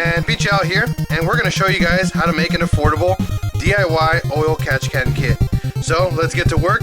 and PincheAls here, and we're going to show you guys how to make an affordable DIY oil catch can kit. So let's get to work.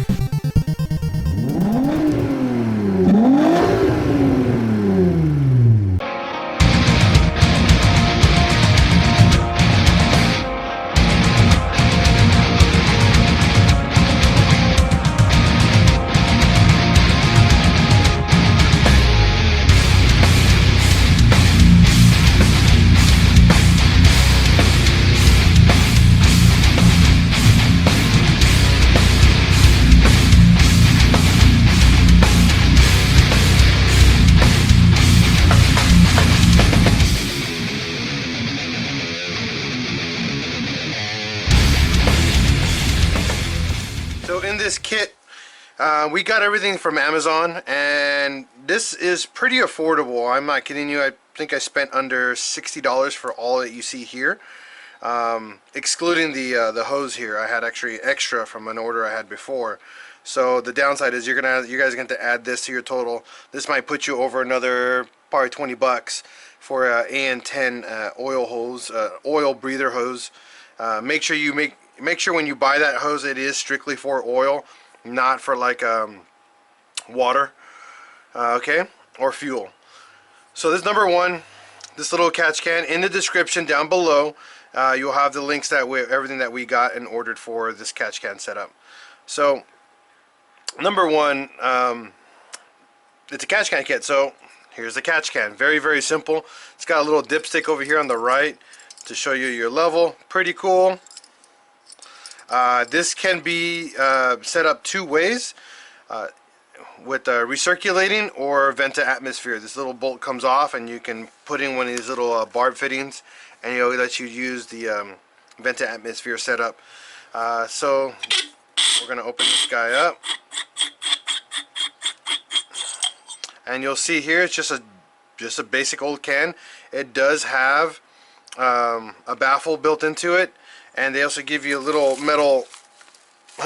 So in this kit, we got everything from Amazon, and this is pretty affordable. I'm not kidding you. I think I spent under $60 for all that you see here, excluding the hose here. I had actually extra from an order I had before. So the downside is you guys are going to add this to your total. This might put you over another probably 20 bucks for a AN10 oil hose, oil breather hose. Make sure when you buy that hose, it is strictly for oil, not for like water, okay, or fuel. So this number one, this little catch can. In the description down below, you'll have the links everything that we got and ordered for this catch can setup. So number one, it's a catch can kit. So here's the catch can. Very, very simple. It's got a little dipstick over here on the right to show you your level. Pretty cool. This can be set up two ways, with recirculating or vent to atmosphere. This little bolt comes off and you can put in one of these little barb fittings, and it'll let you use the vent to atmosphere setup. So we're going to open this guy up, and you'll see here it's just a basic old can. It does have a baffle built into it. And they also give you a little metal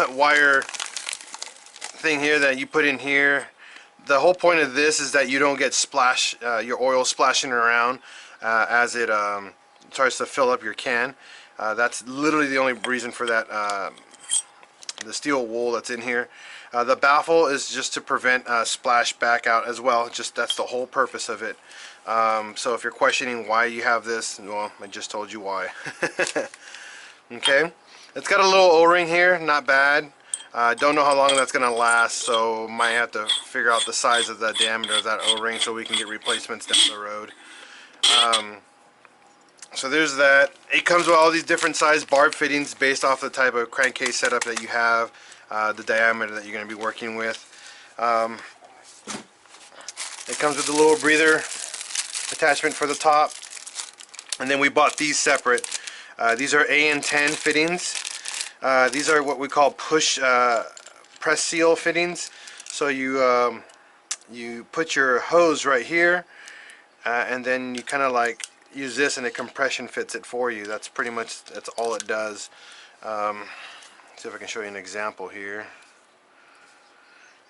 wire thing here that you put in here. The whole point of this is that you don't get your oil splashing around as it starts to fill up your can. That's literally the only reason for that, the steel wool that's in here. The baffle is just to prevent splash back out as well. That's the whole purpose of it. So if you're questioning why you have this, well, I just told you why. Okay, it's got a little O-ring here, not bad. Don't know how long that's gonna last, so might have to figure out the size of the diameter of that O-ring so we can get replacements down the road. So there's that. It comes with all these different size barb fittings based off the type of crankcase setup that you have, the diameter that you're going to be working with. It comes with a little breather attachment for the top, and then we bought these separate. These are AN10 fittings. These are what we call push press seal fittings. So you put your hose right here, and then you kind of like use this, and it compression fits it for you. That's all it does. See if I can show you an example here.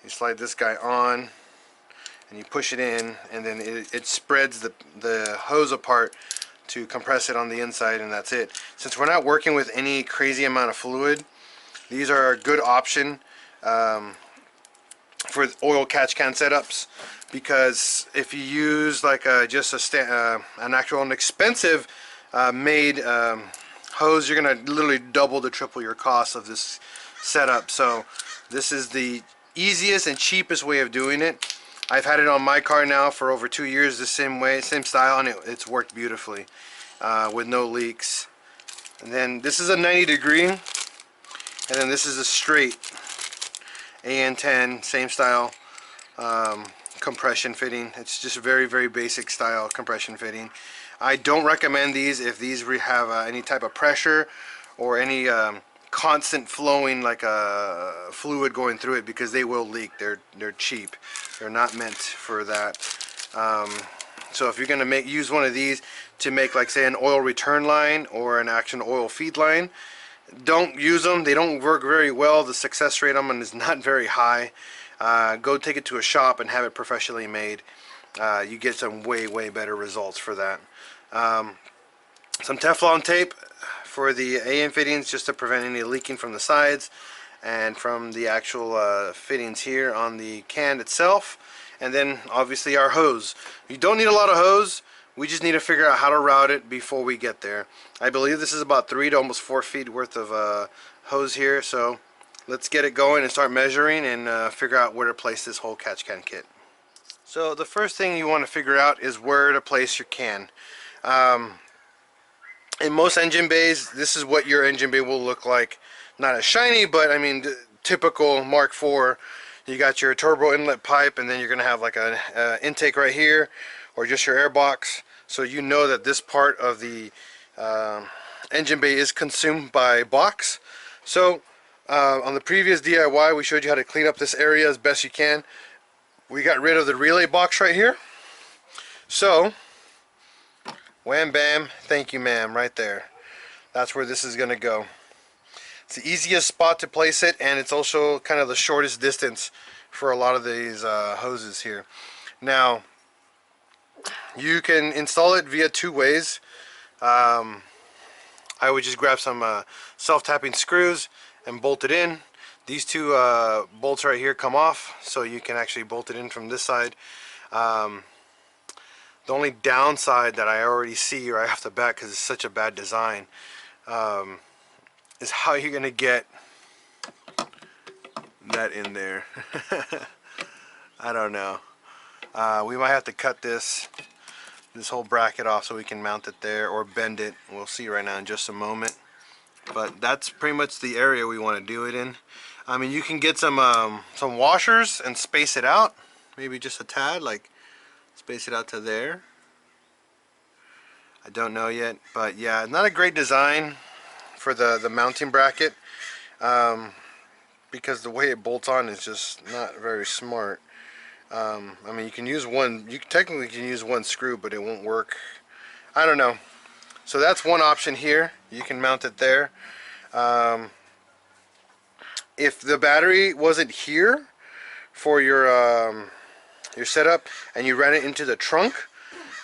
You slide this guy on, and you push it in, and then it spreads the hose apart to compress it on the inside, and that's it. Since we're not working with any crazy amount of fluid, these are a good option for oil catch can setups, because if you use like an actual expensive made hose, you're gonna literally double to triple your cost of this setup. So this is the easiest and cheapest way of doing it. I've had it on my car now for over 2 years the same way, same style, and it's worked beautifully with no leaks. And then this is a 90-degree, and then this is a straight AN10, same style compression fitting. It's just very, very basic style compression fitting. I don't recommend these if these have any type of pressure or any constant flowing like a fluid going through it, because they will leak. They're cheap. They're not meant for that. So if you're going to use one of these to make, like, say, an oil return line or an actual oil feed line, don't use them. They don't work very well. The success rate on them is not very high. Go take it to a shop and have it professionally made. You get some way better results for that. Some Teflon tape for the AM fittings just to prevent any leaking from the sides and from the actual fittings here on the can itself. And then obviously our hose. You don't need a lot of hose, we just need to figure out how to route it before we get there. I believe this is about 3 to almost 4 feet worth of hose here, so let's get it going and start measuring and figure out where to place this whole catch can kit. So the first thing you want to figure out is where to place your can. In most engine bays, this is what your engine bay will look like. Not as shiny, but I mean typical Mark IV. You got your turbo inlet pipe, and then you're gonna have like an intake right here, or just your air box, so you know that this part of the engine bay is consumed by box. So on the previous DIY, we showed you how to clean up this area as best you can. We got rid of the relay box right here, so wham bam, thank you ma'am, right there. That's where this is gonna go. It's the easiest spot to place it, and it's also kind of the shortest distance for a lot of these hoses here. Now, you can install it via 2 ways. I would just grab some self-tapping screws and bolt it in. These 2 bolts right here come off, so you can actually bolt it in from this side. The only downside that I already see right off the bat, because it's such a bad design, is how you're gonna get that in there. I don't know. We might have to cut this whole bracket off so we can mount it there, or bend it. We'll see right now in just a moment. But that's pretty much the area we want to do it in. I mean, you can get some washers and space it out, maybe just a tad, like space it out to there. I don't know yet, but yeah, not a great design for the mounting bracket, because the way it bolts on is just not very smart. I mean, you can technically use one screw, but it won't work. I don't know. So that's one option here. You can mount it there. If the battery wasn't here for your setup and you ran it into the trunk,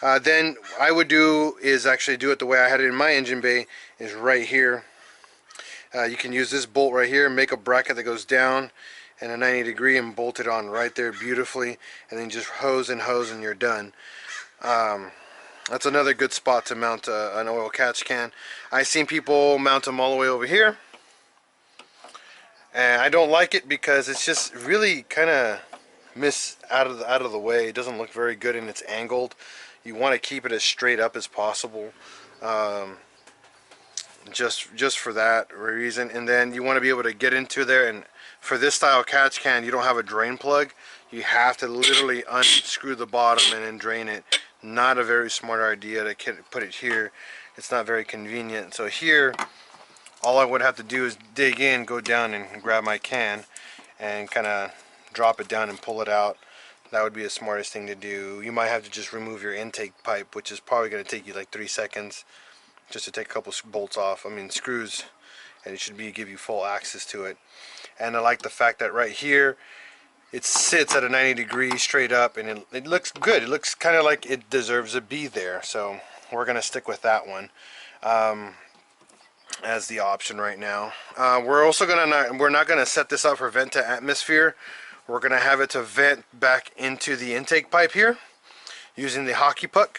then I would do is actually do it the way I had it in my engine bay, is right here. You can use this bolt right here, make a bracket that goes down and a 90-degree and bolt it on right there beautifully, and then just hose and you're done. That's another good spot to mount an oil catch can. I've seen people mount them all the way over here, and I don't like it because it's just really kind of out of the way. It doesn't look very good, and it's angled. You want to keep it as straight up as possible, just for that reason. And then you want to be able to get into there, and for this style catch can, you don't have a drain plug. You have to literally unscrew the bottom and then drain it. Not a very smart idea to put it here. It's not very convenient. So here, all I would have to do is dig in, go down and grab my can and kind of drop it down and pull it out. That would be the smartest thing to do. You might have to just remove your intake pipe, which is probably going to take you like 3 seconds just to take a couple bolts off. I mean, screws, and it should give you full access to it. And I like the fact that right here it sits at a 90-degree straight up, and it looks good. It looks kind of like it deserves to be there, so we're gonna stick with that one as the option right now. We're not gonna set this up for vent to atmosphere. We're gonna have it to vent back into the intake pipe here using the hockey puck,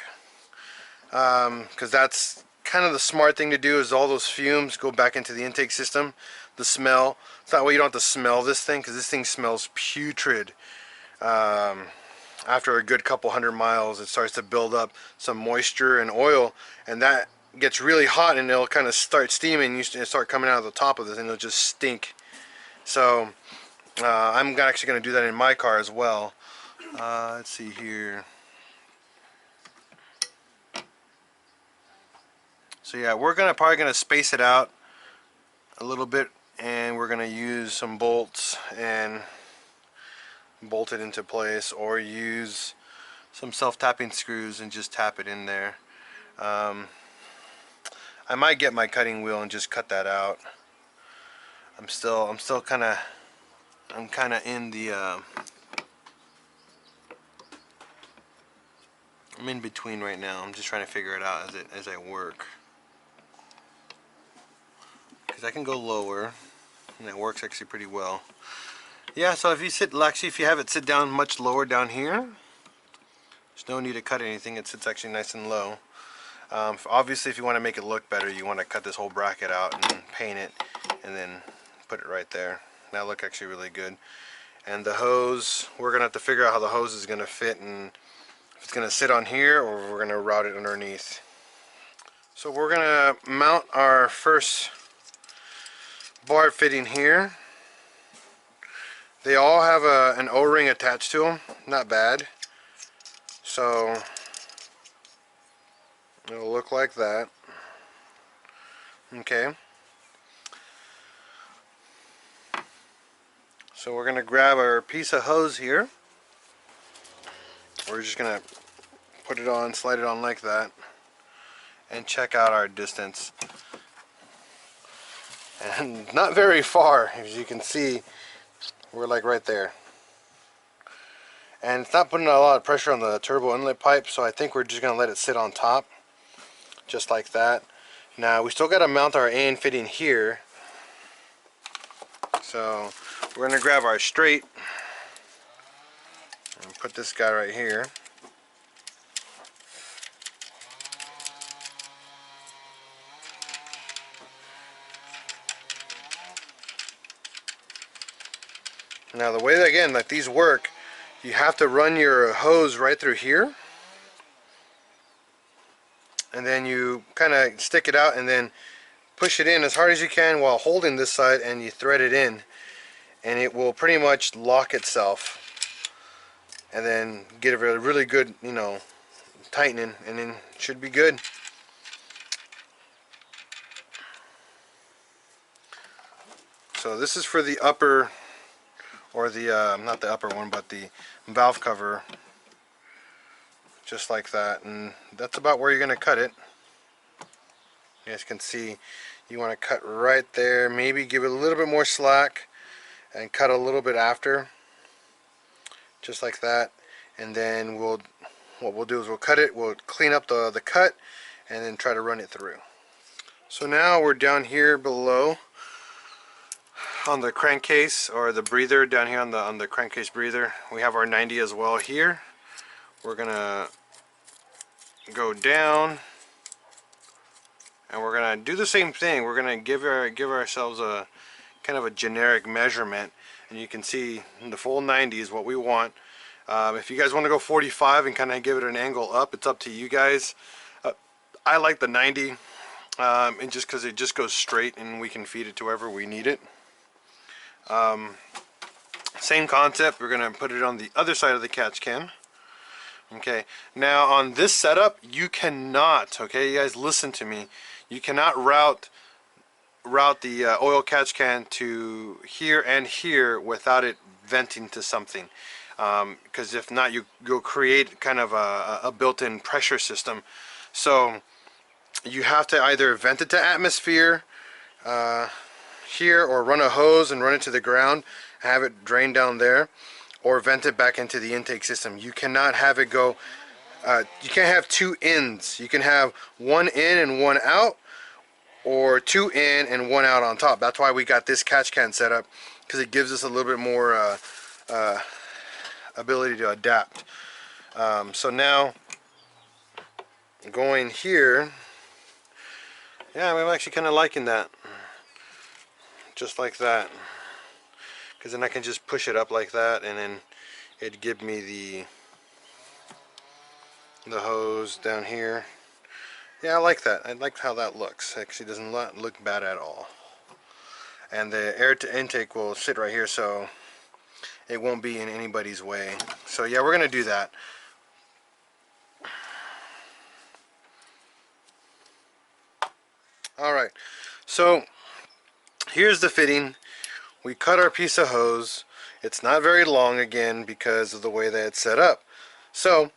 because that's kind of the smart thing to do, is all those fumes go back into the intake system. The smell, it's that way you don't have to smell this thing, because this thing smells putrid. After a good couple 100 miles, it starts to build up some moisture and oil, and that gets really hot, and it'll kind of start steaming. You start coming out of the top of this, and it'll just stink. So I'm actually going to do that in my car as well. Let's see here. So yeah, we're probably gonna space it out a little bit, and we're gonna use some bolts and bolt it into place, or use some self-tapping screws and just tap it in there. I might get my cutting wheel and just cut that out. I'm kind of in the I'm in between right now. I'm just trying to figure it out as I work. because I can go lower, and it works actually pretty well. Yeah, so if you sit, actually if you have it sit down much lower down here, there's no need to cut anything. It sits actually nice and low. Obviously if you want to make it look better, you want to cut this whole bracket out and paint it and then put it right there. That'll look actually really good. And the hose, we're gonna have to figure out how the hose is gonna fit, and if it's gonna sit on here or if we're gonna route it underneath. So we're gonna mount our first bar fitting here. They all have an O-ring attached to them, not bad. So it'll look like that. Okay. So we're gonna grab our piece of hose here. We're just gonna put it on, slide it on like that, and check out our distance. And not very far, as you can see, we're like right there. And it's not putting a lot of pressure on the turbo inlet pipe, so I think we're just gonna let it sit on top, just like that. Now we still gotta mount our AN fitting here. So we're gonna grab our straight and put this guy right here. Now the way that, again, like these work, you have to run your hose right through here, and then you kind of stick it out and then push it in as hard as you can while holding this side, and you thread it in, and it will pretty much lock itself, and then get a really good, you know, tightening, and then it should be good. So this is for the upper, or the not the upper one, but the valve cover, just like that. And that's about where you're going to cut it. You guys can see you want to cut right there, maybe give it a little bit more slack and cut a little bit after, just like that. And then what we'll do is we'll cut it, we'll clean up the cut, and then try to run it through. So now we're down here below on the crankcase, or the breather down here on the crankcase breather. We have our 90 as well here. We're gonna go down, and we're gonna do the same thing. We're gonna give ourselves a kind of a generic measurement, and you can see the full 90 is what we want. If you guys want to go 45 and kind of give it an angle up, it's up to you guys. I like the 90, and just because it just goes straight and we can feed it to wherever we need it. Same concept, we're going to put it on the other side of the catch can. Okay, now on this setup, you cannot, okay, you guys listen to me, you cannot route the oil catch can to here and here without it venting to something. Because if not, you'll create kind of a built-in pressure system. So you have to either vent it to atmosphere here, or run a hose and run it to the ground, have it drain down there, or vent it back into the intake system. You cannot have it go, you can't have two ends. You can have one in and one out, or two in and one out on top. That's why we got this catch can set up, because it gives us a little bit more ability to adapt. So now going here, yeah, I'm actually kind of liking that, just like that, because then I can just push it up like that, and then it'd give me the hose down here. Yeah, I like that. I like how that looks. Actually doesn't look bad at all. And the air to intake will sit right here, so it won't be in anybody's way. So yeah, we're gonna do that. Alright, so here's the fitting. We cut our piece of hose. It's not very long, again, because of the way that it's set up. So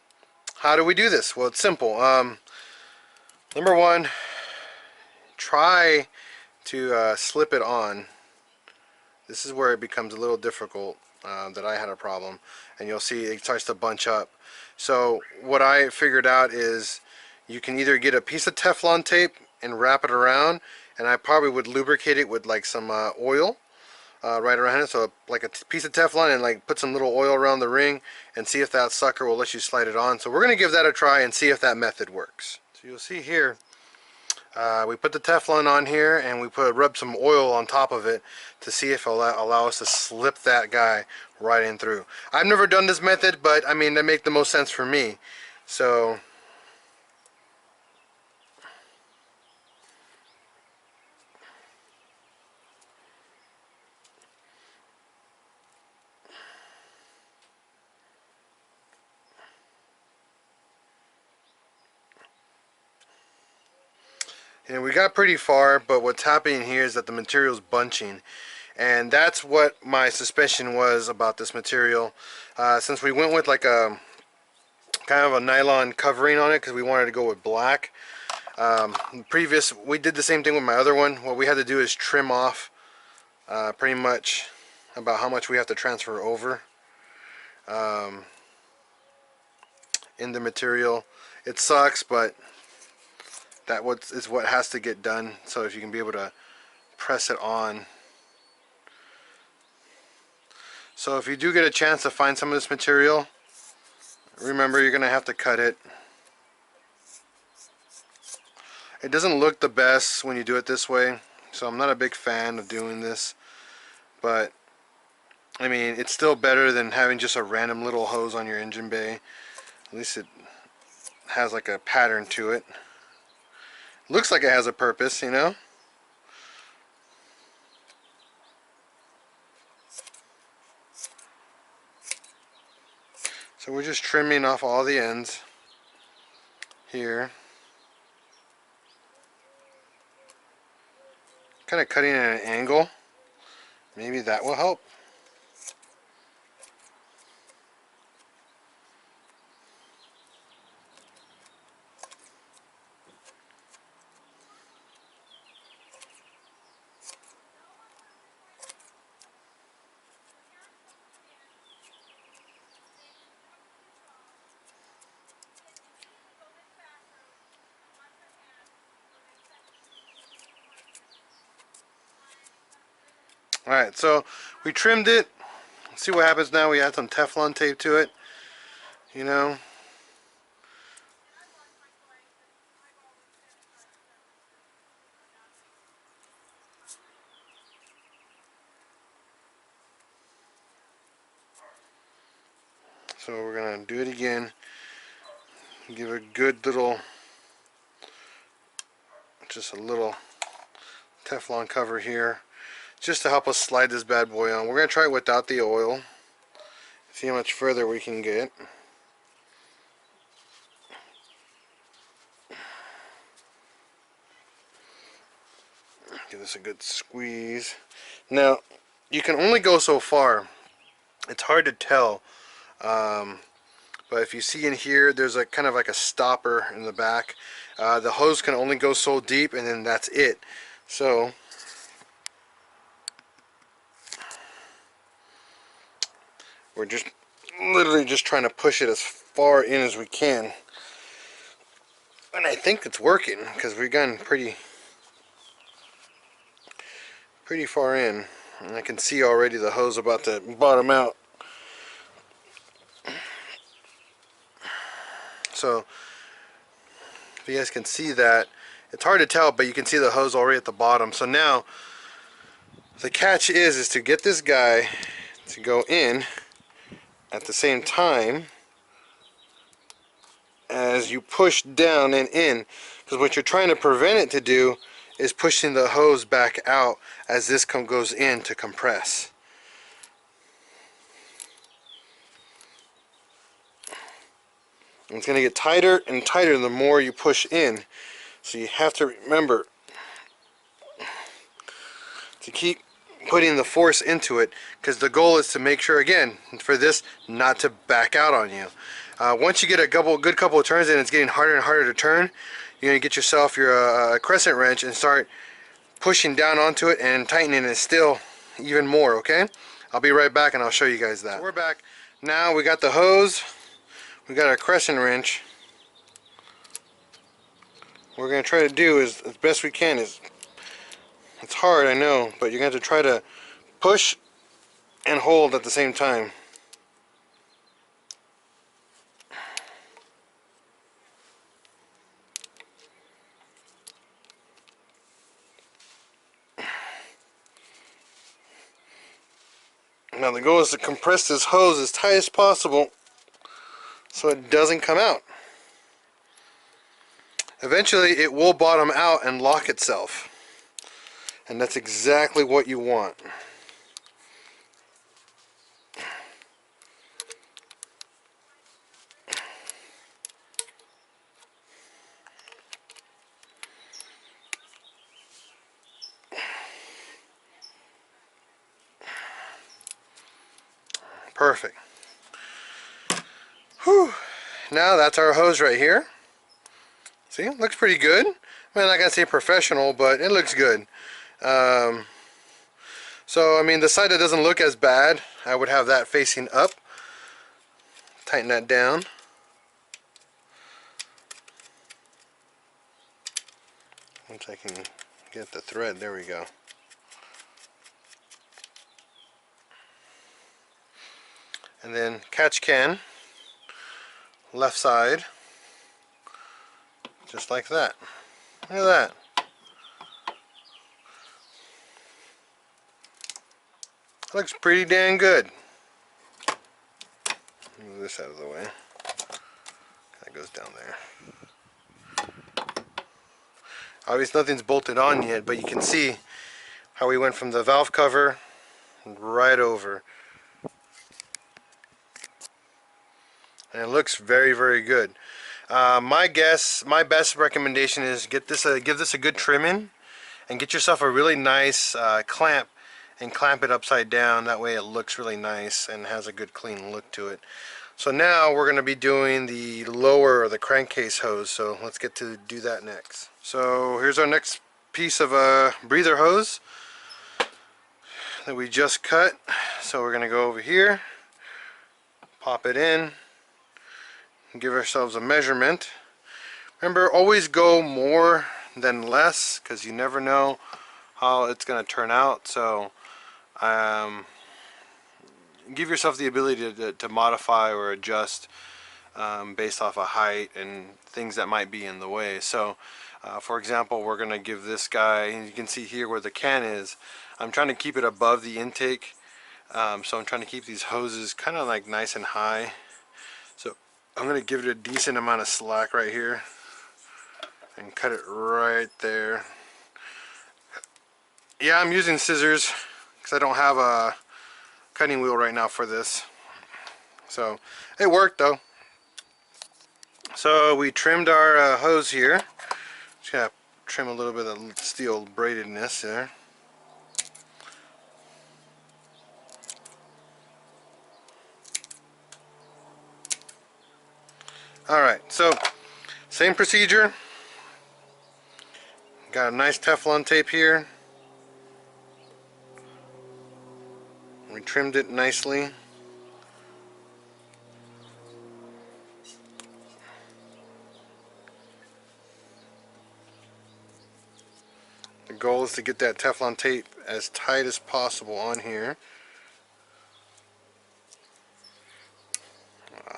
how do we do this? Well, it's simple. Number one, try to slip it on. This is where it becomes a little difficult, that I had a problem, and you'll see it starts to bunch up. So what I figured out is you can either get a piece of Teflon tape and wrap it around and I probably would lubricate it with like some oil right around it, so like a piece of Teflon, and like put some little oil around the ring and see if that sucker will let you slide it on. So we're going to give that a try and see if that method works. So you'll see here, we put the Teflon on here and we rub some oil on top of it to see if it'll allow us to slip that guy right in through. I've never done this method, but I mean, that makes the most sense for me. So we got pretty far, but what's happening here is that the material's bunching, and that's what my suspicion was about this material. Since we went with like a kind of a nylon covering on it because we wanted to go with black. We did the same thing with my other one. What we had to do is trim off pretty much about how much we have to transfer over in the material. It sucks, but that is what has to get done, so if you can be able to press it on. So if you do get a chance to find some of this material, remember you're gonna have to cut it. It doesn't look the best when you do it this way, so I'm not a big fan of doing this, but I mean, it's still better than having just a random little hose on your engine bay. At least it has like a pattern to it. Looks like it has a purpose, you know. So we're just trimming off all the ends here. Kind of cutting at an angle. Maybe that will help. Alright, so we trimmed it. Let's see what happens now. We add some Teflon tape to it, you know. So we're going to do it again. Give a good little, just a little Teflon cover here, just to help us slide this bad boy on. We're going to try it without the oil. See how much further we can get. Give this a good squeeze. Now, you can only go so far. It's hard to tell. But if you see in here, there's a kind of like a stopper in the back. The hose can only go so deep, and then that's it. So we're just literally just trying to push it as far in as we can. And I think it's working because we've gotten pretty far in. And I can see already the hose about to bottom out. So if you guys can see that, it's hard to tell, but you can see the hose already at the bottom. So now the catch is to get this guy to go in at the same time as you push down and in, because what you're trying to prevent it to do is pushing the hose back out as this goes in to compress. And it's going to get tighter and tighter the more you push in, so you have to remember to keep putting the force into it, because the goal is to make sure, again, for this not to back out on you. Once you get a good couple of turns and it's getting harder and harder to turn, you're going to get yourself your crescent wrench and start pushing down onto it and tightening it still even more, okay? I'll be right back and I'll show you guys that. So we're back. Now we got the hose, we got our crescent wrench. What we're going to try to do is, as best we can, is It's hard, I know, but you're going to have to try to push and hold at the same time. Now the goal is to compress this hose as tight as possible so it doesn't come out. Eventually it will bottom out and lock itself, and that's exactly what you want. Perfect. Whew. Now that's our hose right here. See, it looks pretty good. I mean, I'm not gonna say professional, but it looks good. So I mean, the side that doesn't look as bad, I would have that facing up. Tighten that down. Once I can get the thread, there we go. And then catch can, left side, just like that. Look at that. Looks pretty dang good. Move this out of the way. That goes down there. Obviously nothing's bolted on yet, but you can see how we went from the valve cover right over. And it looks very, very good. My best recommendation is give this a good trim in, and get yourself a really nice clamp and clamp it upside down. That way it looks really nice and has a good clean look to it. So now we're going to be doing the lower, or the crankcase hose. So let's get to do that next. So here's our next piece of breather hose that we just cut. So we're going to go over here, pop it in, give ourselves a measurement. Remember, always go more than less, because you never know how it's going to turn out. So give yourself the ability to modify or adjust based off of height and things that might be in the way. So for example, we're going to give this guy, and you can see here where the can is, I'm trying to keep it above the intake. So I'm trying to keep these hoses kind of like nice and high. So I'm going to give it a decent amount of slack right here and cut it right there. Yeah, I'm using scissors because I don't have a cutting wheel right now for this. So it worked though. So we trimmed our hose here. Just gotta trim a little bit of steel braidedness there. Alright, so same procedure. Got a nice Teflon tape here. We trimmed it nicely. The goal is to get that Teflon tape as tight as possible on here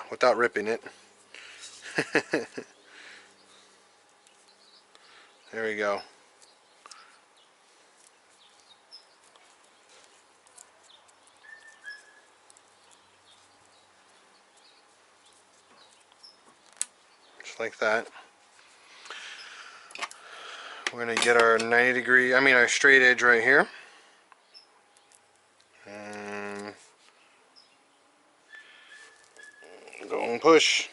without ripping it. There we go. Just like that. We're going to get our our straight edge right here. And go and push.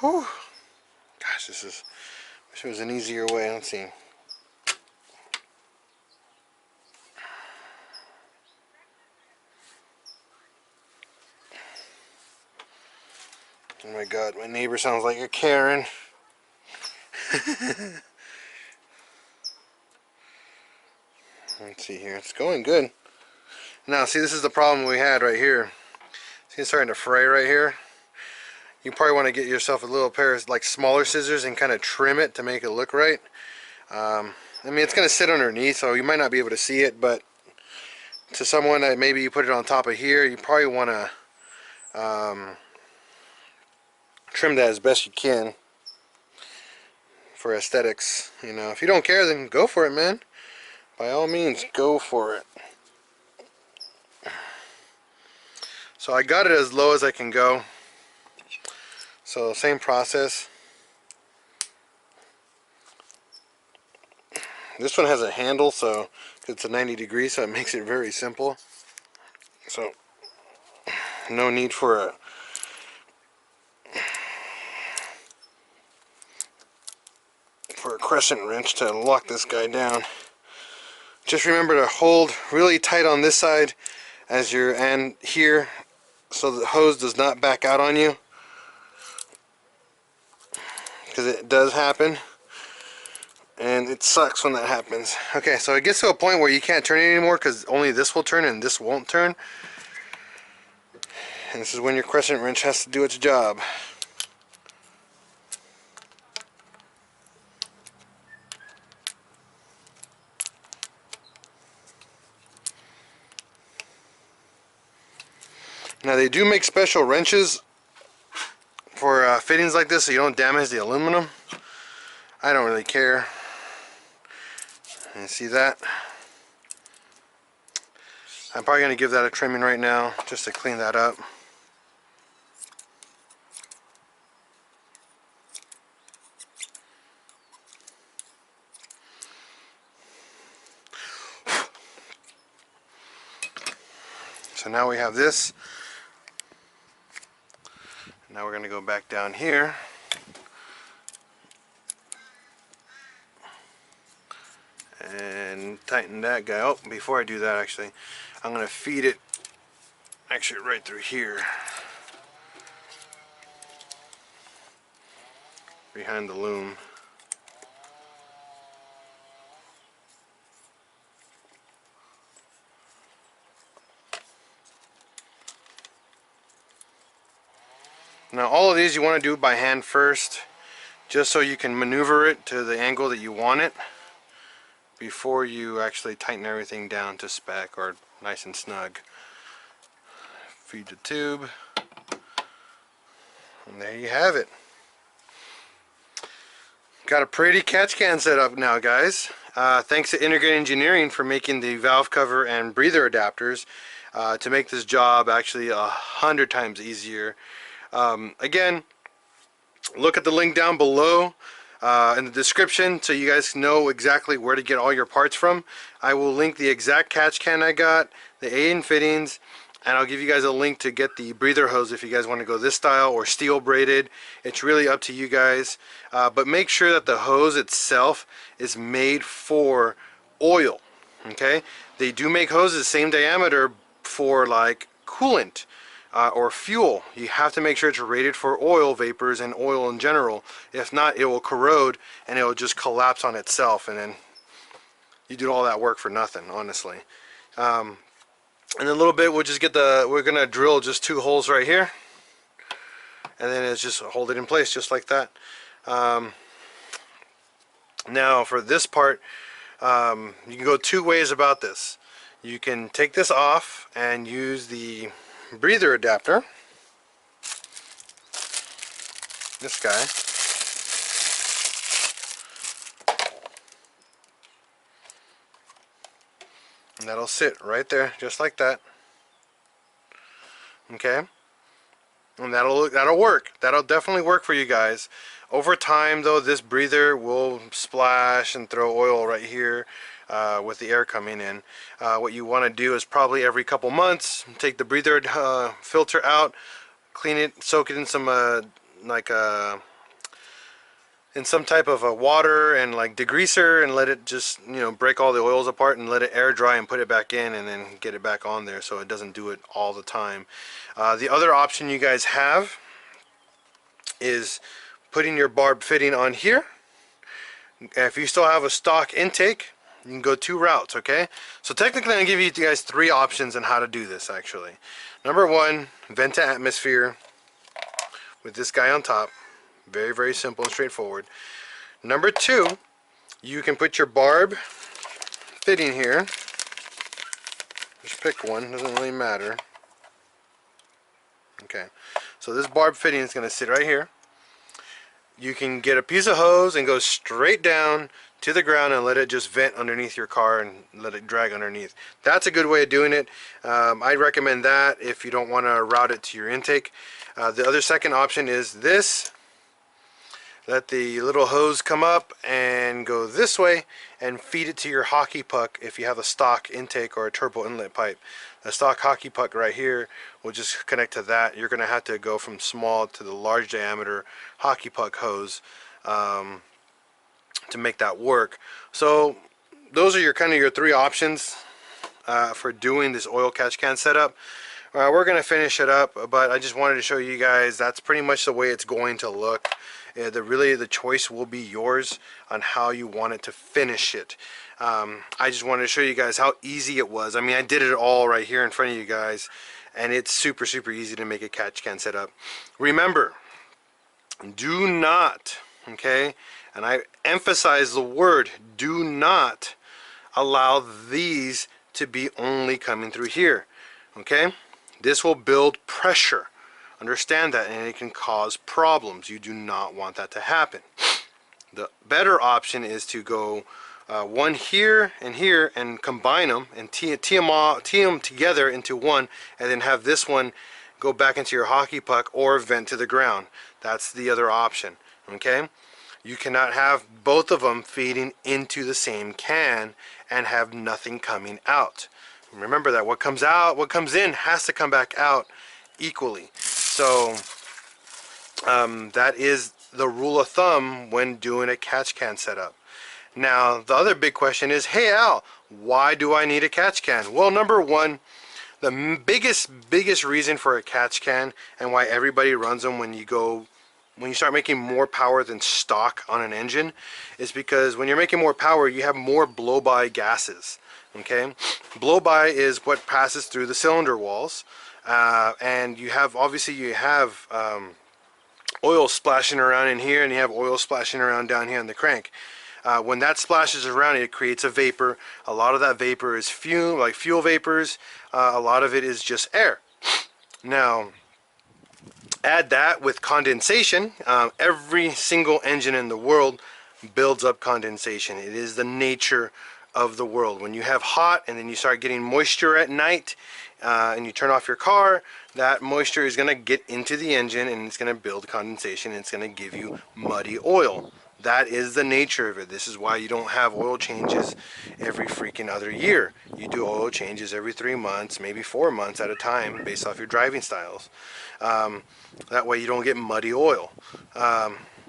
Whew. Gosh, wish it was an easier way. Let's see. Oh my god, my neighbor sounds like a Karen. Let's see here. It's going good. Now, see, this is the problem we had right here. See, it's starting to fray right here. You probably want to get yourself a little pair of like smaller scissors and kind of trim it to make it look right. I mean, it's going to sit underneath, so you might not be able to see it, but to someone that maybe you put it on top of here, you probably want to trim that as best you can for aesthetics. You know, if you don't care, then go for it, man. By all means, go for it. So I got it as low as I can go. So same process. This one has a handle, so it's a 90 degrees, so it makes it very simple. So no need for a crescent wrench to lock this guy down. Just remember to hold really tight on this side as you're and here, so the hose does not back out on you, because it does happen and it sucks when that happens. Okay, so it gets to a point where you can't turn it anymore because only this will turn and this won't turn, and this is when your crescent wrench has to do its job. Now they do make special wrenches for fittings like this so you don't damage the aluminum. I don't really care. You see that? I'm probably going to give that a trimming right now just to clean that up. So now we have this. Now we're going to go back down here. And tighten that guy. Oh, before I do that, actually, I'm going to feed it actually right through here. Behind the loom. Now all of these you want to do by hand first, just so you can maneuver it to the angle that you want it before you actually tighten everything down to spec or nice and snug. Feed the tube, and there you have it. Got a pretty catch can set up now, guys. Thanks to Integrated Engineering for making the valve cover and breather adapters to make this job actually 100 times easier. Again, look at the link down below in the description so you guys know exactly where to get all your parts from. I will link the exact catch can I got, the A-in fittings, and I'll give you guys a link to get the breather hose if you guys want to go this style or steel braided. It's really up to you guys, but make sure that the hose itself is made for oil. Okay, they do make hoses same diameter for like coolant or fuel. You have to make sure it's rated for oil vapors and oil in general. If not, it will corrode and it will just collapse on itself, and then you do all that work for nothing, honestly. In a little bit we'll just get we're gonna drill just 2 holes right here, and then it's just hold it in place just like that. Now for this part, you can go 2 ways about this. You can take this off and use the breather adapter, this guy, and that'll sit right there just like that. Okay, and that'll work. That'll definitely work for you guys. Over time though, this breather will splash and throw oil right here with the air coming in. What you want to do is probably every couple months take the breather filter out, clean it, soak it in some in some type of water and like degreaser, and let it just, you know, break all the oils apart and let it air dry and put it back in, and then get it back on there so it doesn't do it all the time. The other option you guys have is putting your barb fitting on here. If you still have a stock intake, You can go 2 routes, okay? So technically I'm going to give you guys 3 options on how to do this actually. Number 1, vent to atmosphere with this guy on top. Very, very simple and straightforward. Number 2, you can put your barb fitting here. Just pick one, doesn't really matter. Okay, so this barb fitting is going to sit right here. You can get a piece of hose and go straight down to the ground and let it just vent underneath your car and let it drag underneath. That's a good way of doing it. I recommend that if you don't want to route it to your intake. The other second option is this. Let the little hose come up and go this way and feed it to your hockey puck if you have a stock intake or a turbo inlet pipe. The stock hockey puck right here will just connect to that. You're going to have to go from small to the large diameter hockey puck hose to make that work. So those are your kind of your 3 options for doing this oil catch can setup. We're going to finish it up, but I just wanted to show you guys that's pretty much the way it's going to look. Really the choice will be yours on how you want it to finish it. I just wanted to show you guys how easy it was. I mean, I did it all right here in front of you guys, and it's super, super easy to make a catch can setup. Remember, do not, okay, and I emphasize the word, do not allow these to be only coming through here, okay? This will build pressure. Understand that, and it can cause problems. You do not want that to happen. The better option is to go one here and combine them and tee them together into one, and then have this one go back into your hockey puck or vent to the ground. That's the other option, okay? You cannot have both of them feeding into the same can and have nothing coming out. Remember that what comes out, what comes in has to come back out equally. So that is the rule of thumb when doing a catch can setup. Now the other big question is, hey Al, why do I need a catch can? Well, number 1, the biggest reason for a catch can and why everybody runs them when you start making more power than stock on an engine is because when you're making more power, you have more blow-by gases. Okay, blow-by is what passes through the cylinder walls, and you have oil splashing around in here, and you have oil splashing around down here on the crank. When that splashes around, it creates a vapor. A lot of that vapor is fuel, like fuel vapors. A lot of it is just air. Now, add that with condensation. Every single engine in the world builds up condensation. It is the nature of the world. When you have hot and then you start getting moisture at night and you turn off your car, that moisture is going to get into the engine and it's going to build condensation and it's going to give you muddy oil. That is the nature of it. This is why you don't have oil changes every freaking other year. You do oil changes every 3 months, maybe 4 months at a time based off your driving styles. That way you don't get muddy oil.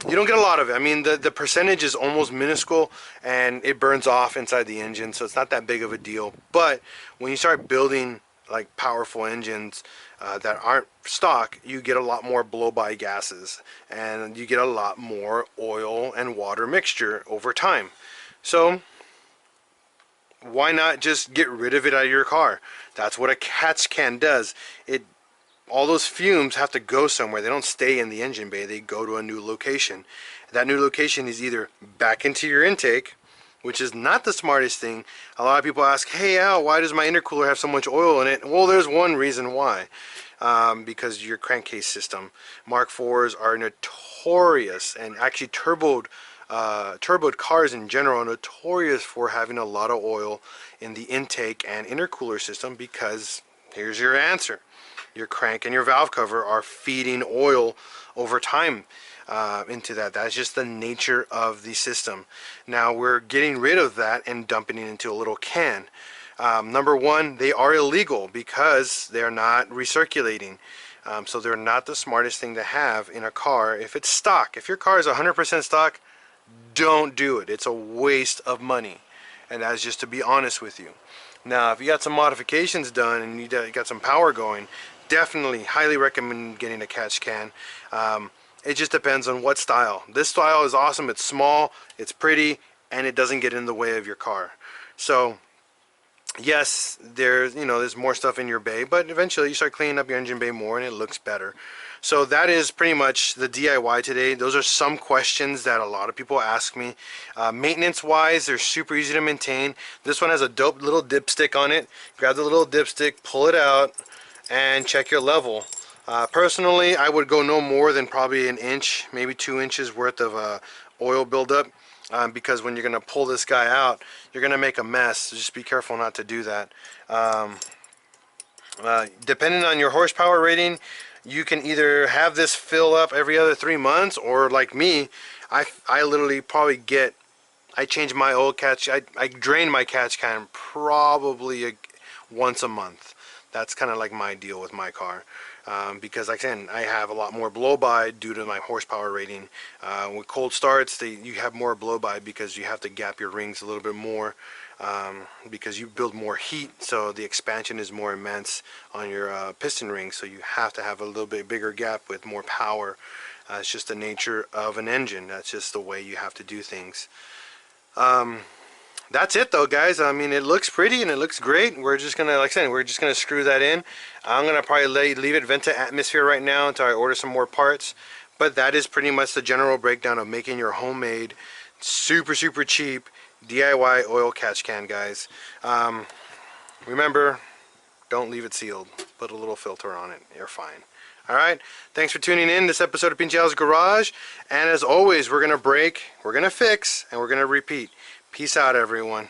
You don't get a lot of it. I mean, the percentage is almost minuscule and it burns off inside the engine, so it's not that big of a deal. But when you start building like powerful engines that aren't stock, you get a lot more blow-by gases and you get a lot more oil and water mixture over time. So why not just get rid of it out of your car? That's what a catch can does. All those fumes have to go somewhere. They don't stay in the engine bay. They go to a new location. That new location is either back into your intake, which is not the smartest thing. A lot of people ask, hey Al, why does my intercooler have so much oil in it? Well, there's one reason why. Because your crankcase system. Mark IVs are notorious, and actually turboed cars in general are notorious for having a lot of oil in the intake and intercooler system, because here's your answer. Your crank and your valve cover are feeding oil over time into that. That's just the nature of the system. Now we're getting rid of that and dumping it into a little can. Number 1, they are illegal because they're not recirculating. So they're not the smartest thing to have in a car if it's stock. If your car is 100% stock, don't do it. It's a waste of money. And that's just to be honest with you. Now, if you got some modifications done and you got some power going, definitely highly recommend getting a catch can. It just depends on what style. This style is awesome. It's small, it's pretty, and it doesn't get in the way of your car. So yes, there's more stuff in your bay, but eventually you start cleaning up your engine bay more and it looks better. So that is pretty much the DIY today. Those are some questions that a lot of people ask me. Maintenance wise, they're super easy to maintain. This one has a dope little dipstick on it. Grab the little dipstick, pull it out, and check your level. Personally, I would go no more than probably an inch, maybe 2 inches worth of oil buildup. Because when you're going to pull this guy out, you're going to make a mess. So just be careful not to do that. Depending on your horsepower rating, you can either have this fill up every other 3 months, or like me, I literally probably I change my oil catch, I drain my catch can probably once a month. That's kind of like my deal with my car. Because like I said, I have a lot more blow-by due to my horsepower rating. With cold starts, you have more blow-by because you have to gap your rings a little bit more, because you build more heat, so the expansion is more immense on your piston rings, so you have to have a little bit bigger gap with more power. It's just the nature of an engine. That's just the way you have to do things. That's it though, guys. I mean, it looks pretty and it looks great. We're just gonna, like I said, we're just gonna screw that in. I'm gonna probably leave it vent to atmosphere right now until I order some more parts. But that is pretty much the general breakdown of making your homemade, super cheap DIY oil catch can, guys. Remember, don't leave it sealed. Put a little filter on it. You're fine. Alright, thanks for tuning in this episode of PincheAls Garage. And as always, we're gonna break, we're gonna fix, and we're gonna repeat. Peace out, everyone.